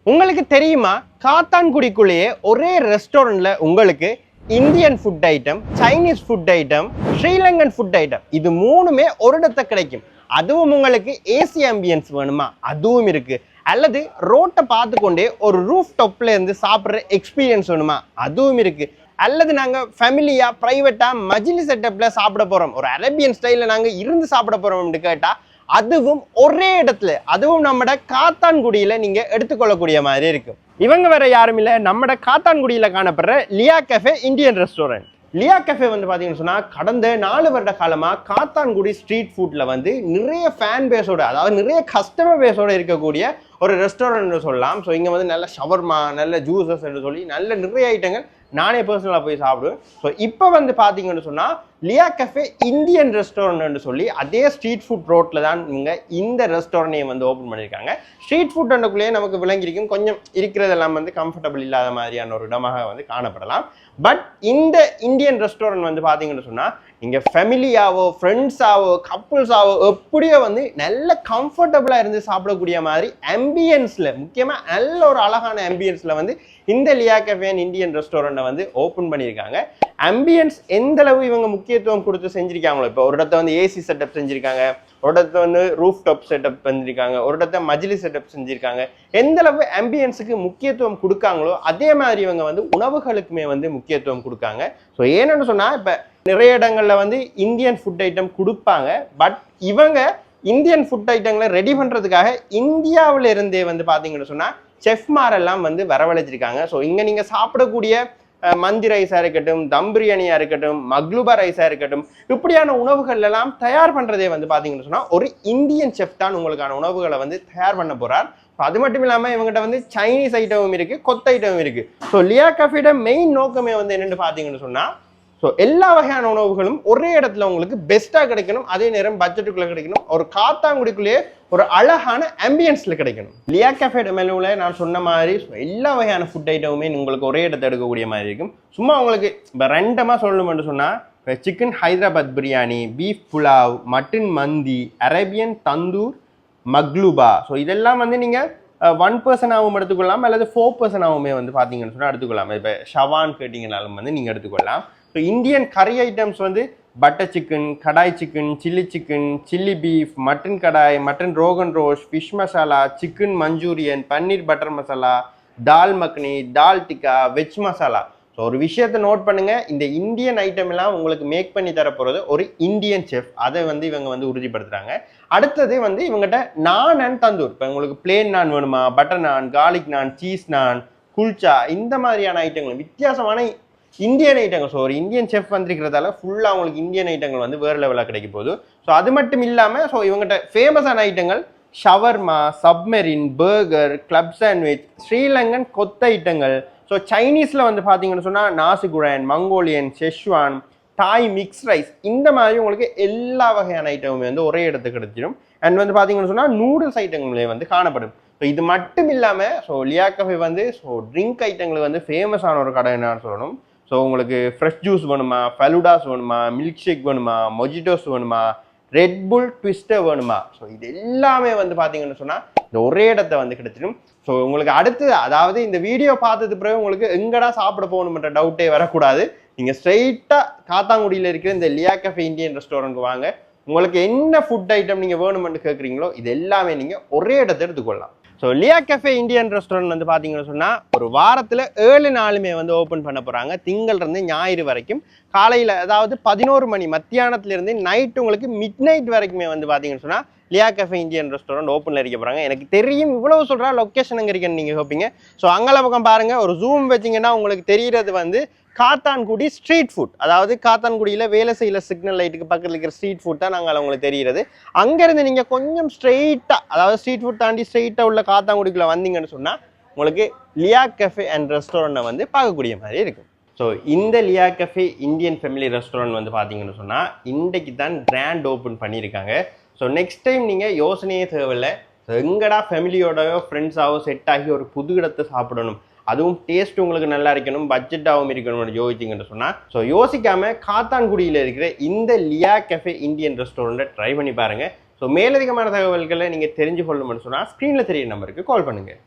உங்களுக்கு தெரியுமா காத்தான்குடிக்குள்ளேயே ஒரே ரெஸ்டாரண்ட்ல உங்களுக்கு Indian food item, Chinese food item, Sri Lankan food item இது மூணுமே ஒரு இடத்துல கிடைக்கும். அதுவும் உங்களுக்கு ஏசி ஆம்பியன்ஸ் வேணுமா அதுவும் இருக்கு. அல்லது ரோட்டை பார்த்து கொண்டே ஒரு ரூஃப் டாப்ல இருந்து சாப்பிட்ற எக்ஸ்பீரியன்ஸ் வேணுமா அதுவும் இருக்கு. அல்லது நாங்கள் ஃபேமிலியாக ப்ரைவேட்டாக மஜ்லி செட்டப்பில் சாப்பிட போகிறோம், ஒரு அரேபியன் ஸ்டைலில் நாங்கள் இருந்து சாப்பிட போகிறோம்னு கேட்டால் அதுவும் ஒரே இடத்துல, அதுவும் நம்மட காத்தான்குடியில் நீங்கள் எடுத்துக்கொள்ளக்கூடிய மாதிரி இருக்கும். இவங்க வேற யாரும் இல்லை, நம்மட காத்தான்குடியில் காணப்படுற லியா கஃபே இந்தியன் ரெஸ்டாரண்ட். லியா கஃபே வந்து பார்த்தீங்கன்னு சொன்னால் கடந்த 4 வருட காலமாக காத்தான்குடி ஸ்ட்ரீட் ஃபுட்டில் வந்து நிறைய ஃபேன் பேஸோட, அதாவது நிறைய கஸ்டமர் பேஸோட இருக்கக்கூடிய ஒரு ரெஸ்டாரண்ட் சொல்லலாம். ஸோ இங்கே வந்து நல்ல ஷவர்மா, நல்ல ஜூஸஸ் என்று சொல்லி நல்ல நிறைய ஐட்டங்கள் நானே பர்சனலாக போய் சாப்பிடுவேன். ஸோ இப்போ வந்து பார்த்தீங்கன்னு சொன்னால் லியா கஃபே இந்தியன் ரெஸ்டாரண்ட்னு சொல்லி அதே ஸ்ட்ரீட் ஃபுட் ரோட்டில் தான் இவங்க இந்த ரெஸ்டாரண்ட்டையும் வந்து ஓப்பன் பண்ணியிருக்காங்க. ஸ்ட்ரீட் ஃபுட் அண்டுக்குள்ளேயே நமக்கு விளங்கியிருக்கும், கொஞ்சம் இருக்கிறதெல்லாம் வந்து கம்ஃபர்டபுள் இல்லாத மாதிரியான ஒரு இடமாக வந்து காணப்படலாம். பட் இந்த இந்தியன் ரெஸ்டாரண்ட் வந்து பார்த்தீங்கன்னு சொன்னால் நீங்கள் ஃபேமிலியாவோ, ஃப்ரெண்ட்ஸாவோ, கப்புள்ஸாவோ எப்படியோ வந்து நல்ல கம்ஃபர்டபுளாக இருந்து சாப்பிடக்கூடிய மாதிரி ஆம்பியன்ஸில், முக்கியமாக நல்ல ஒரு அழகான ஆம்பியன்ஸில் வந்து இந்த லியா கஃபே இந்தியன் ரெஸ்டாரண்ட்டை வந்து ஓப்பன் பண்ணியிருக்காங்க. ஆம்பியன்ஸ் எந்த அளவு இவங்க முக்கியத்துவம் கொடுத்து செஞ்சிருக்காங்களோ, இப்போ ஒரு இடத்த வந்து ஏசி செட்டப் செஞ்சிருக்காங்க, ஒரு இடத்த வந்து ரூஃப் டாப் செட்டப் செஞ்சிருக்காங்க, ஒரு இடத்த மஜ்லி செட்டப் செஞ்சிருக்காங்க. எந்த அளவு ஆம்பியன்ஸுக்கு முக்கியத்துவம் கொடுக்காங்களோ அதே மாதிரி இவங்க வந்து உணவுகளுக்குமே வந்து முக்கியத்துவம் கொடுக்காங்க. ஸோ ஏன்னு சொன்னால் இப்போ நிறைய இடங்கள்ல வந்து இந்தியன் ஃபுட் ஐட்டம் கொடுப்பாங்க. பட் இவங்க இந்தியன் ஃபுட் ஐட்டங்களை ரெடி பண்ணுறதுக்காக இந்தியாவில இருந்தே வந்து பார்த்தீங்கன்னு சொன்னால் செஃப்மாரெல்லாம் வந்து வரவழைச்சிருக்காங்க. ஸோ இங்கே நீங்கள் சாப்பிடக்கூடிய மந்தி ரைஸாக இருக்கட்டும், தம் பிரியாணியாக இருக்கட்டும், மக்லூபா ரைஸாக இருக்கட்டும், இப்படியான உணவுகள் எல்லாம் தயார் பண்ணுறதே வந்து பார்த்தீங்கன்னு சொன்னால் ஒரு இந்தியன் செஃப் தான் உங்களுக்கான உணவுகளை வந்து தயார் பண்ண போகிறார். அது மட்டும் இல்லாமல் இவங்ககிட்ட வந்து சைனீஸ் ஐட்டமும் இருக்குது, கொத்த ஐட்டமும் இருக்குது. ஸோ லியா கஃபேட மெயின் நோக்கமே வந்து என்னென்னு பார்த்தீங்கன்னு சொன்னால் ஸோ எல்லா வகையான உணவுகளும் ஒரே இடத்துல உங்களுக்கு பெஸ்ட்டாக கிடைக்கணும், அதே நேரம் பட்ஜெட்டுக்குள்ளே கிடைக்கணும், ஒரு காத்தாங்குடிக்குள்ளேயே ஒரு அழகான ஆம்பியன்ஸில் கிடைக்கணும். லியா கஃபே மெனுவில் நான் சொன்ன மாதிரி எல்லா வகையான ஃபுட் ஐட்டமுமே உங்களுக்கு ஒரே இடத்த எடுக்கக்கூடிய மாதிரி இருக்கும். சும்மா உங்களுக்கு இப்போ ரெண்டமாக சொல்லணும்னு சொன்னால் இப்போ chicken Hyderabad biryani, beef pulao, mutton மந்தி, அரேபியன் தந்தூர், மக்லூபா. ஸோ இதெல்லாம் வந்து நீங்கள் 1 பர்சனாகவும் எடுத்துக்கொள்ளலாம், அல்லது 4 பர்சனாகவுமே வந்து பார்த்தீங்கன்னு சொன்னால் எடுத்துக்கொள்ளலாம். இப்போ ஷவான் கேட்டிங்கனாலும் வந்து நீங்கள் எடுத்துக்கொள்ளலாம். ஸோ இந்தியன் கறி ஐட்டம்ஸ் வந்து butter chicken, kadai chicken, chilli chicken, chilli beef, mutton kadai, mutton rogan josh, fish masala, chicken Manchurian, paneer butter masala, dal makhani, dal tikka, veg masala. So ஒரு விஷயத்தை நோட் பண்ணுங்க, இந்த இந்தியன் ஐட்டம் எல்லாம் உங்களுக்கு மேக் பண்ணி தரப்போகிறது ஒரு இந்தியன் செஃப். அதை வந்து இவங்க வந்து உறுதிப்படுத்துறாங்க. அடுத்தது வந்து இவங்ககிட்ட நான் அண்ட் தந்தூர். இப்போ உங்களுக்கு பிளேன் நான் வேணுமா, பட்டர் நான், கார்லிக் நான், சீஸ் நான், குல்ச்சா, இந்த மாதிரியான ஐட்டங்கள் வித்தியாசமான இந்தியன் ஐட்டங்கள். ஸோ ஒரு இந்தியன் செஃப் வந்திருக்கிறதால ஃபுல்லாக அவங்களுக்கு இந்தியன் ஐட்டங்கள் வந்து வேறு லெவலாக கிடைக்க போகுது. ஸோ அது மட்டும் இல்லாமல் ஸோ இவங்ககிட்ட ஃபேமஸான ஐட்டங்கள் shawarma, submarine, burger, club sandwich, Sri Lankan kottu ஐட்டங்கள். ஸோ சைனீஸில் வந்து பார்த்தீங்கன்னு சொன்னால் நாசிகுரான், Mongolian, Szechuan, Thai mix rice, இந்த மாதிரி உங்களுக்கு எல்லா வகையான ஐட்டமுமே வந்து ஒரே இடத்துக்கு கிடைச்சிடும். அண்ட் வந்து பார்த்தீங்கன்னு சொன்னால் நூடுல்ஸ் ஐட்டங்களே வந்து காணப்படும். ஸோ இது மட்டும் இல்லாமல் ஸோ லியா கஃபே வந்து ஸோ ட்ரிங்க் ஐட்டங்களுக்கு வந்து ஃபேமஸான ஒரு கடை என்னன்னு சொல்லணும். ஸோ உங்களுக்கு ஃப்ரெஷ் ஜூஸ் வேணுமா, ஃபலூடாஸ் வேணுமா, மில்க் ஷேக் வேணுமா, மொஜிட்டோஸ் வேணுமா, ரெட்புல் ட்விஸ்டர் வேணுமா, ஸோ இது எல்லாமே வந்து பார்த்தீங்கன்னு சொன்னால் இந்த ஒரே இடத்த வந்து கிடைச்சிடும். ஸோ உங்களுக்கு அடுத்து, அதாவது இந்த வீடியோ பார்த்தது பிறகு உங்களுக்கு எங்கடா சாப்பிட போகணுன்ற டவுட்டே வரக்கூடாது. நீங்கள் ஸ்ட்ரெயிட்டாக காத்தாங்குடியில் இருக்கிற இந்த லியா கஃபே இந்தியன் ரெஸ்டாரண்ட்க்கு வாங்க. உங்களுக்கு என்ன ஃபுட் ஐட்டம் நீங்கள் வேணுமென்று கேட்குறீங்களோ இது எல்லாமே நீங்கள் ஒரே இடத்த எடுத்துக்கொள்ளலாம். ஸோ லியா கஃபே இந்தியன் ரெஸ்டாரண்ட் வந்து பார்த்தீங்கன்னு சொன்னால் ஒரு வாரத்தில் 7 நாளுமே வந்து ஓப்பன் பண்ண போகிறாங்க. திங்கள்லேருந்து ஞாயிறு வரைக்கும் காலையில், அதாவது 11 மணி மத்தியானத்துலேருந்து நைட்டு உங்களுக்கு மிட் நைட் வரைக்குமே வந்து பார்த்தீங்கன்னு சொன்னால் லியா கஃபே இந்தியன் ரெஸ்டாரண்ட் ஓப்பனில் இருக்க போகிறாங்க. எனக்கு தெரியும் இவ்வளவு சொல்கிறா லொக்கேஷன் எங்கே இருக்குன்னு நீங்கள் கேட்பீங்க. ஸோ அங்கே பக்கம் பாருங்கள், ஒரு ஜூம் வச்சிங்கன்னா உங்களுக்கு தெரிகிறது வந்து காத்தான்குடி ஸ்ட்ரீட் ஃபுட், அதாவது காத்தான்குடியில் வேலை செய்யல சிக்னல் லைட்டுக்கு பக்கத்தில் இருக்கிற ஸ்ட்ரீட் ஃபுட் தான் நாங்கள் உங்களுக்கு தெரிகிறது. அங்கேருந்து நீங்கள் கொஞ்சம் ஸ்ட்ரெயிட்டாக, அதாவது ஸ்ட்ரீட் ஃபுட் தாண்டி ஸ்ட்ரெயிட்டாக உள்ள காத்தான்குடிக்குள்ளே வந்தீங்கன்னு சொன்னால் உங்களுக்கு லியா கஃபே அண்ட் ரெஸ்டாரண்ட்டை வந்து பார்க்கக்கூடிய மாதிரி இருக்கும். ஸோ இந்த லியா கஃபே இந்தியன் ஃபேமிலி ரெஸ்டாரண்ட் வந்து பார்த்தீங்கன்னு சொன்னால் இன்றைக்கு தான் கிராண்ட் ஓப்பன் பண்ணியிருக்காங்க. ஸோ நெக்ஸ்ட் டைம் நீங்கள் யோசனையே தேவையில்லை, எங்கடா ஃபேமிலியோடயோ ஃப்ரெண்ட்ஸாவோ செட் ஆகி ஒரு புது இடத்தை சாப்பிடணும், அதுவும் டேஸ்ட் உங்களுக்கு நல்லா இருக்கணும், பட்ஜெட்டாகவும் இருக்கணும்னு யோசிச்சிங்கன்னு சொன்னால் ஸோ யோசிக்காமல் காத்தான்குடியில் இருக்கிற இந்த லியா கஃபே இந்தியன் ரெஸ்டாரண்ட்டை ட்ரை பண்ணி பாருங்கள். ஸோ மேலதிகமான தகவல்களை நீங்கள் தெரிஞ்சு கொள்ளணும்னு சொன்னால் ஸ்க்ரீனில் தெரியிற நம்பருக்கு கால் பண்ணுங்கள்.